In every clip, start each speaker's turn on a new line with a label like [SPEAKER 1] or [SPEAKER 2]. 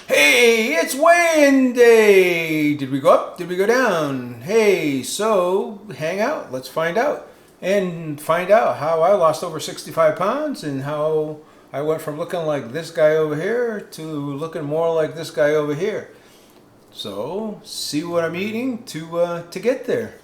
[SPEAKER 1] Hey, it's weigh-in day! Did we go up? Did we go down? Hey, so hang out. Let's find out. And find out how I lost over 65 pounds and how I went from looking like this guy over here to looking more like this guy over here. So, see what I'm eating to get there.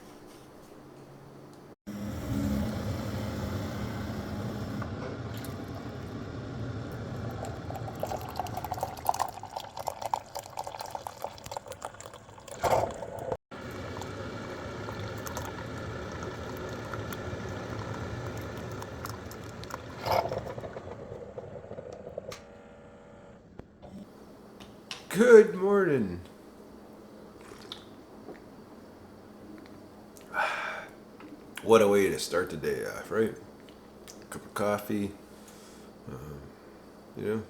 [SPEAKER 1] Good morning. What a way to start the day off, right? Cup of coffee, you know.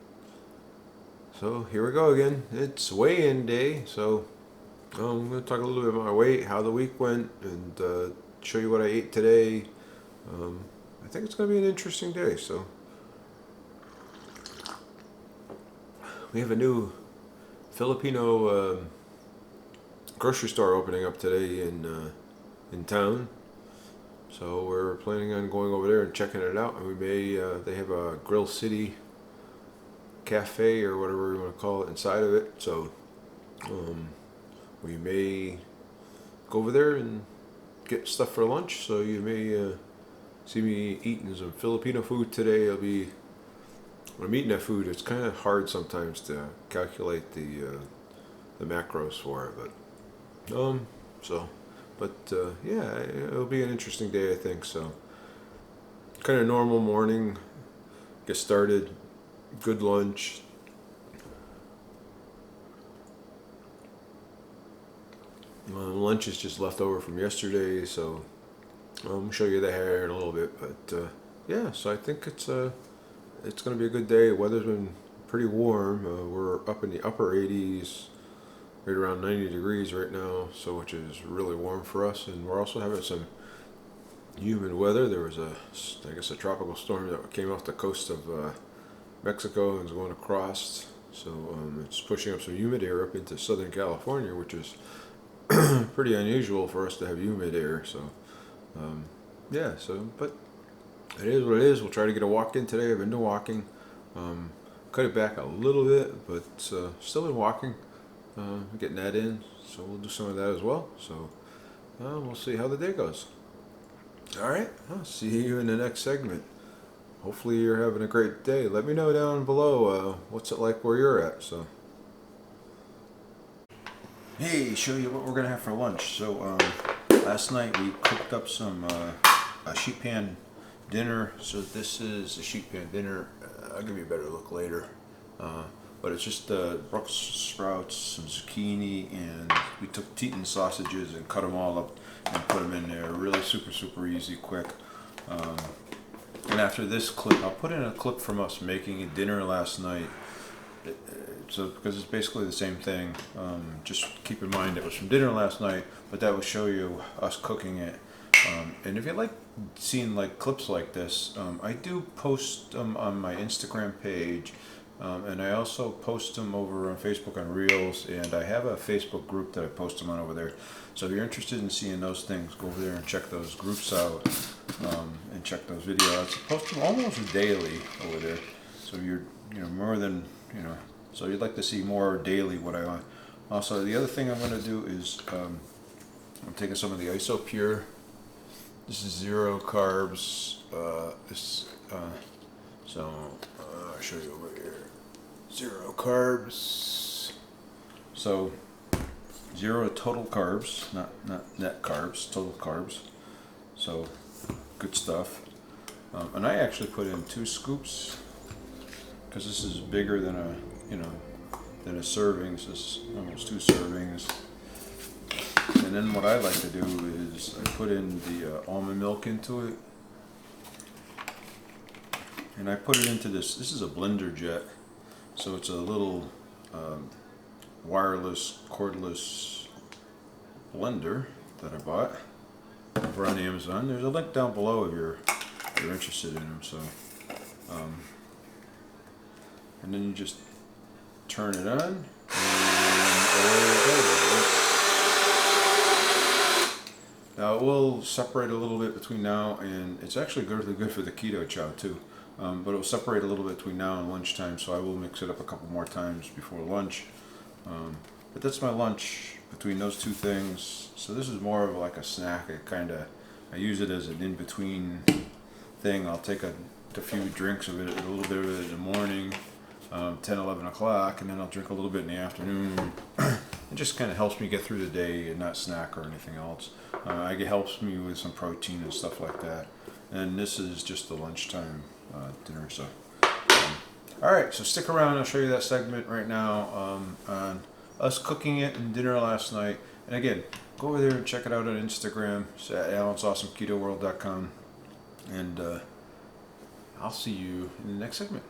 [SPEAKER 1] So here we go again. It's weigh-in day. So I'm going to talk a little bit about my weight, how the week went, and show you what I ate today. I think it's going to be an interesting day. So we have a new Filipino grocery store opening up today in town. So we're planning on going over there and checking it out. And we may they have a Grill City cafe or whatever you want to call it inside of it. So we may go over there and get stuff for lunch. So you may see me eating some Filipino food today. When I'm eating that food, it's kind of hard sometimes to calculate the macros for it. Yeah, it'll be an interesting day, I think. So kind of normal morning. Get started. Good lunch. Lunch is just left over from yesterday, so I'll show you the hair in a little bit. But yeah, so I think it's going to be a good day. Weather's been pretty warm. We're up in the upper 80s, right around 90 degrees right now, so which is really warm for us. And we're also having some humid weather. There was I guess a tropical storm that came off the coast of Mexico and is going across. So it's pushing up some humid air up into Southern California, which is pretty unusual for us to have humid air. So yeah, but it is what it is. We'll try to get a walk in today. I've been walking. Cut it back a little bit, but still been walking. Getting that in. So we'll do some of that as well. So we'll see how the day goes. All right. I'll see you in the next segment. Hopefully you're having a great day. Let me know down below what's it like where you're at. So, hey, show you what we're gonna have for lunch. So last night we cooked up some a sheet pan dinner. So this is a sheet pan dinner. I'll give you a better look later. But it's just Brussels sprouts, some zucchini, and we took Teton sausages and cut them all up and put them in there. Really super easy, quick. And after this clip, I'll put in a clip from us making a dinner last night. So because it's basically the same thing. Just keep in mind it was from dinner last night, but that will show you us cooking it. And if you like seeing like clips like this, I do post them on my Instagram page. And I also post them over on Facebook on Reels, and I have a Facebook group that I post them on over there. So if you're interested in seeing those things, go over there and check those groups out, and check those videos. I post them almost daily over there. So you're more than so you'd like to see more daily what I want. Also, the other thing I'm going to do is I'm taking some of the IsoPure. This is 0 carbs. I'll show you over here. 0 carbs. So 0 total carbs, not net carbs, total carbs. So good stuff. And I actually put in 2 scoops because this is bigger than a serving. This is almost 2 servings. And then what I like to do is I put in the almond milk into it. And I put it into this is a blender jet. So it's a little wireless, cordless blender that I bought over on Amazon. There's a link down below if you're interested in them. So, and then you just turn it on, and away it goes. Now it will separate a little bit between now and, it's actually really good for the keto chow too, but it will separate a little bit between now and lunchtime, so I will mix it up a couple more times before lunch. But that's my lunch between those two things. So this is more of like a snack. I use it as an in-between thing. I'll take a few drinks of it, a little bit of it in the morning, 10, 11 o'clock, and then I'll drink a little bit in the afternoon. It just kind of helps me get through the day and not snack or anything else. It helps me with some protein and stuff like that. And this is just the lunchtime dinner. So, all right, so stick around. I'll show you that segment right now on us cooking it and dinner last night. And again, go over there and check it out on Instagram. It's at Alan'sAwesomeKetoWorld.com. And I'll see you in the next segment.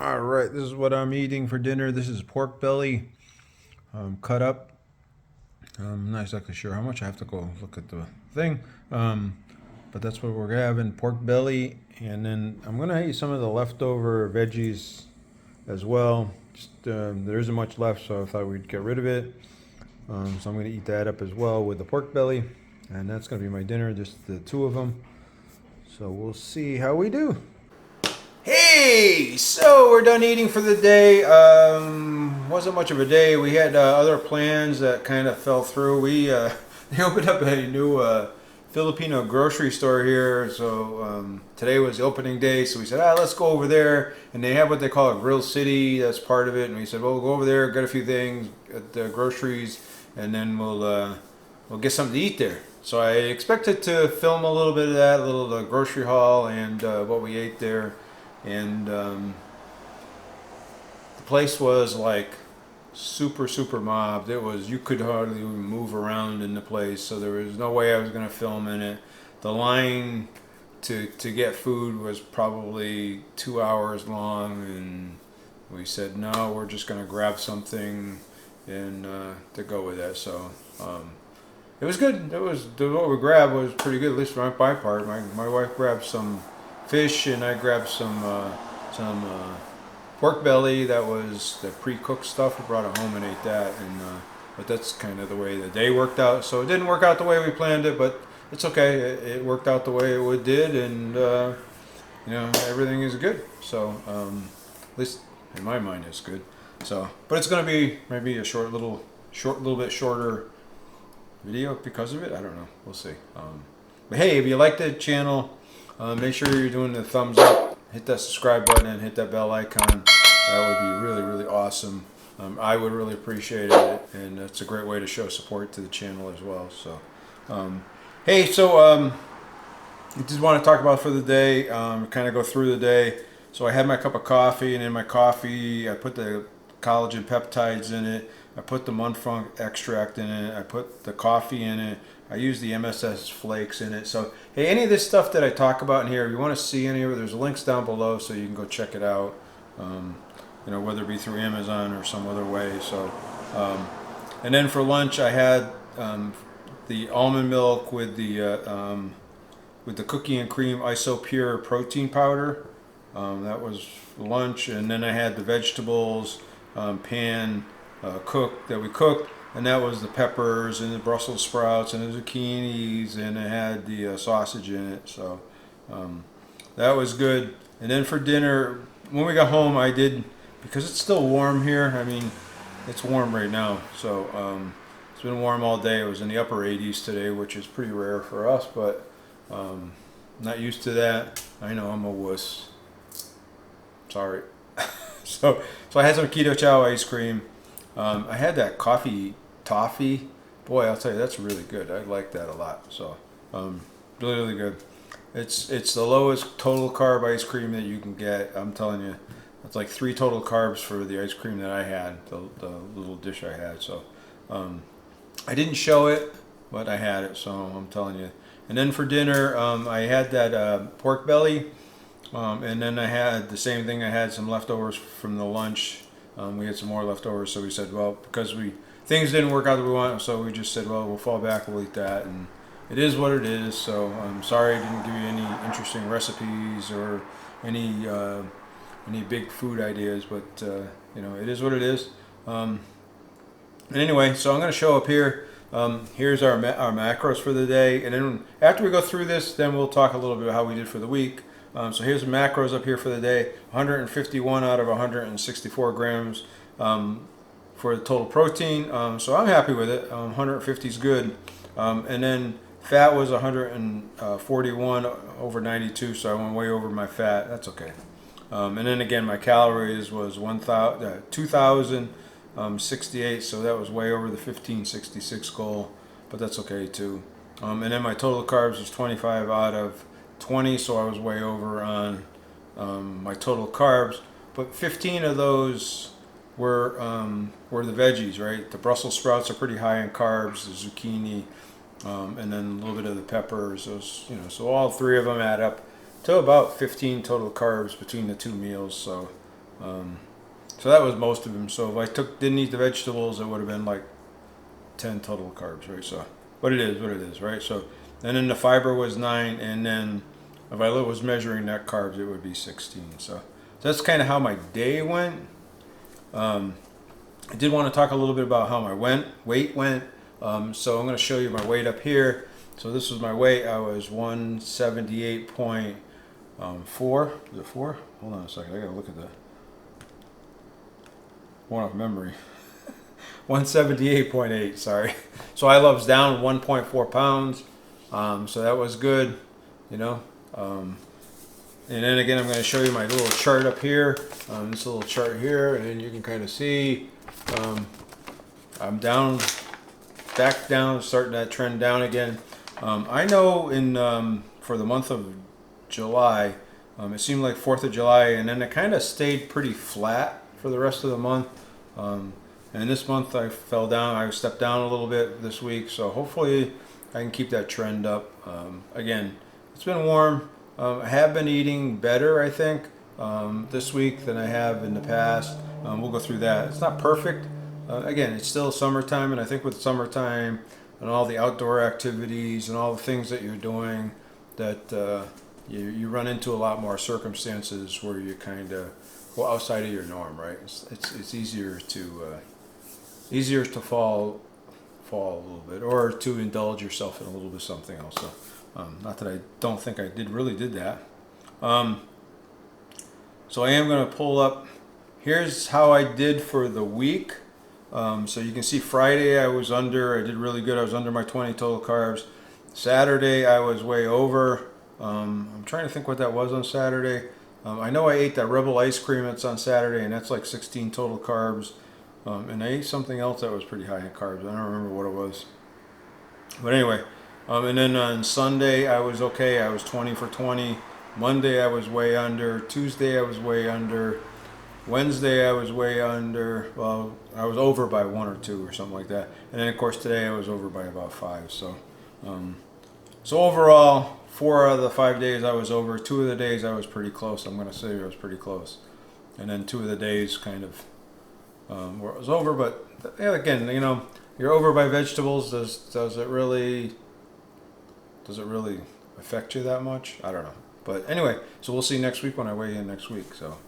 [SPEAKER 1] All right, this is what I'm eating for dinner. This is pork belly, cut up. I'm not exactly sure how much. I have to go look at the thing. But that's what we're having, pork belly. And then I'm going to eat some of the leftover veggies as well. Just there isn't much left, so I thought we'd get rid of it. So I'm going to eat that up as well with the pork belly. And that's going to be my dinner, just the two of them. So we'll see how we do. Hey, so we're done eating for the day. Wasn't much of a day. We had other plans that kind of fell through. They opened up a new Filipino grocery store here, so today was the opening day, so we said, let's go over there. And they have what they call a grill city, that's part of it. And we said, well, we'll go over there, get a few things at the groceries, and then we'll get something to eat there. So I expected to film a little bit of that, a little grocery haul and what we ate there. And the place was like super mobbed. It was, you could hardly even move around in the place, so there was no way I was going to film in it. The line to get food was probably 2 hours long, and we said no, we're just going to grab something and to go with that. So it was good. It was, what we grabbed was pretty good, at least for my part. My wife grabbed some fish, and I grabbed some pork belly. That was the pre-cooked stuff. We brought it home and ate that, and but that's kind of the way the day worked out. So it didn't work out the way we planned it, but it's okay. It worked out the way it did, and everything is good. So at least in my mind, it's good. So, but it's going to be maybe a little bit shorter video because of it. I don't know. We'll see. But hey, if you like the channel, make sure you're doing the thumbs up, hit that subscribe button, and hit that bell icon. That would be really awesome. I would really appreciate it, and it's a great way to show support to the channel as well. So, hey, so I just want to talk about for the day, kind of go through the day. So I had my cup of coffee, and in my coffee, I put the collagen peptides in it. I put the Munfunk extract in it. I put the coffee in it. I use the MSS flakes in it. So, hey, any of this stuff that I talk about in here, if you want to see any of it, there's links down below so you can go check it out, whether it be through Amazon or some other way. So, and then for lunch, I had the almond milk with the cookie and cream iso pure protein powder. That was lunch, and then I had the vegetables pan cooked that we cooked, and that was the peppers and the Brussels sprouts and the zucchinis, and it had the sausage in it. So that was good. And then for dinner, when we got home, I did, because it's still warm here. I mean, it's warm right now, so it's been warm all day. It was in the upper 80s today, which is pretty rare for us, but not used to that. I know I'm a wuss. Sorry. so I had some keto chow ice cream. I had that coffee toffee. Boy, I'll tell you, that's really good. I like that a lot. So really good. It's the lowest total carb ice cream that you can get. I'm telling you, it's like 3 total carbs for the ice cream that I had, the little dish I had. So I didn't show it, but I had it. So I'm telling you. And then for dinner, I had that pork belly. And then I had the same thing. I had some leftovers from the lunch. We had some more leftovers, so we said, well, because things didn't work out that we want, so we just said, well, we'll fall back, we'll eat that, and it is what it is. So I'm sorry I didn't give you any interesting recipes or any big food ideas, but you know, it is what it is. And anyway, so I'm going to show up here. Here's our macros for the day, and then after we go through this, then we'll talk a little bit about how we did for the week. So here's the macros up here for the day. 151 out of 164 grams for the total protein. So I'm happy with it. 150 is good. And then fat was 141 over 92, so I went way over my fat. That's okay. And then again, my calories was 2,068, so that was way over the 1566 goal, but that's okay too. And then my total carbs was 25 out of 20, so I was way over on my total carbs, but 15 of those were the veggies, right? The Brussels sprouts are pretty high in carbs, the zucchini, and then a little bit of the peppers. Those, you know, so all 3 of them add up to about 15 total carbs between the 2 meals. So so that was most of them. So if I didn't eat the vegetables, it would have been like 10 total carbs, right? So, but it is what it is, right? So, and then the fiber was 9, and then if I was measuring net carbs, it would be 16. So that's kind of how my day went. I did want to talk a little bit about how my weight went. So I'm going to show you my weight up here. So this was my weight. I was 178.4. Is it 4? Hold on a second. I got to look at that. One off memory. 178.8. Sorry. So I was down 1.4 pounds. So that was good, you know. And then again, I'm going to show you my little chart up here. This little chart here, and you can kind of see I'm down, back down, starting that trend down again. I know for the month of July, it seemed like 4th of July, and then it kind of stayed pretty flat for the rest of the month. And this month I fell down. I stepped down a little bit this week, so hopefully I can keep that trend up. Again, it's been warm. I have been eating better, I think, this week than I have in the past. We'll go through that. It's not perfect. Again, it's still summertime, and I think with summertime and all the outdoor activities and all the things that you're doing, that you run into a lot more circumstances where you kind of go outside of your norm, right? It's easier to fall a little bit, or to indulge yourself in a little bit of something else. So, not that I don't think I really did that. So I am going to pull up. Here's how I did for the week. So you can see Friday I did really good. I was under my 20 total carbs. Saturday I was way over. I'm trying to think what that was on Saturday. I know I ate that Webull ice cream that's on Saturday, and that's like 16 total carbs. And I ate something else that was pretty high in carbs. I don't remember what it was. But anyway, and then on Sunday I was okay. I was 20 for 20. Monday I was way under. Tuesday I was way under. Wednesday I was way under. Well, I was over by 1 or 2 or something like that. And then of course today I was over by about 5. So, so overall, 4 out of the 5 days I was over. 2 of the days I was pretty close. I'm going to say I was pretty close. And then 2 of the days kind of where it was over. But yeah, again, you know, you're over by vegetables, does it really affect you that much? I don't know. But anyway, so we'll see next week when I weigh in next week. So,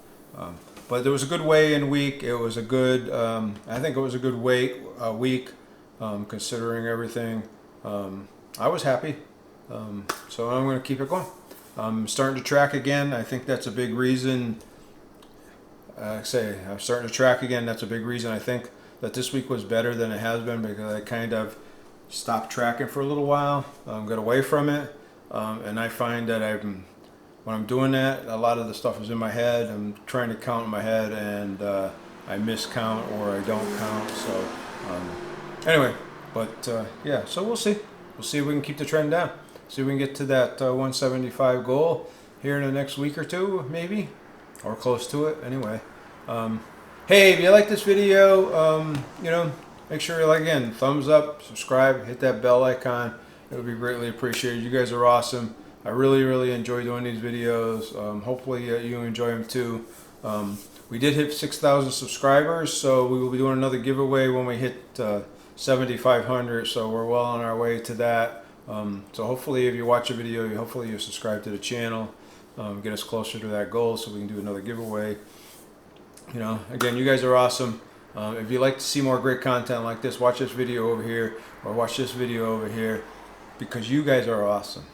[SPEAKER 1] but there was a good weigh-in week. It was a good, I think it was a good week, considering everything. I was happy. So I'm going to keep it going. I'm starting to track again. I think that's a big reason. I'm starting to track again. That's a big reason. I think that this week was better than it has been because I kind of stopped tracking for a little while, got away from it, and I find that when I'm doing that, a lot of the stuff is in my head. I'm trying to count in my head, and I miscount or I don't count. So anyway, but yeah, so we'll see. We'll see if we can keep the trend down. See if we can get to that 175 goal here in the next week or two, maybe, or close to it. Anyway, hey, if you like this video, make sure you again, thumbs up, subscribe, hit that bell icon. It would be greatly appreciated. You guys are awesome. I really, really enjoy doing these videos. Hopefully you enjoy them too. We did hit 6,000 subscribers, so we will be doing another giveaway when we hit 7,500. So we're well on our way to that. So hopefully if you watch a video, hopefully you subscribe to the channel, get us closer to that goal so we can do another giveaway. Again, you guys are awesome. If you'd like to see more great content like this, watch this video over here or watch this video over here because you guys are awesome.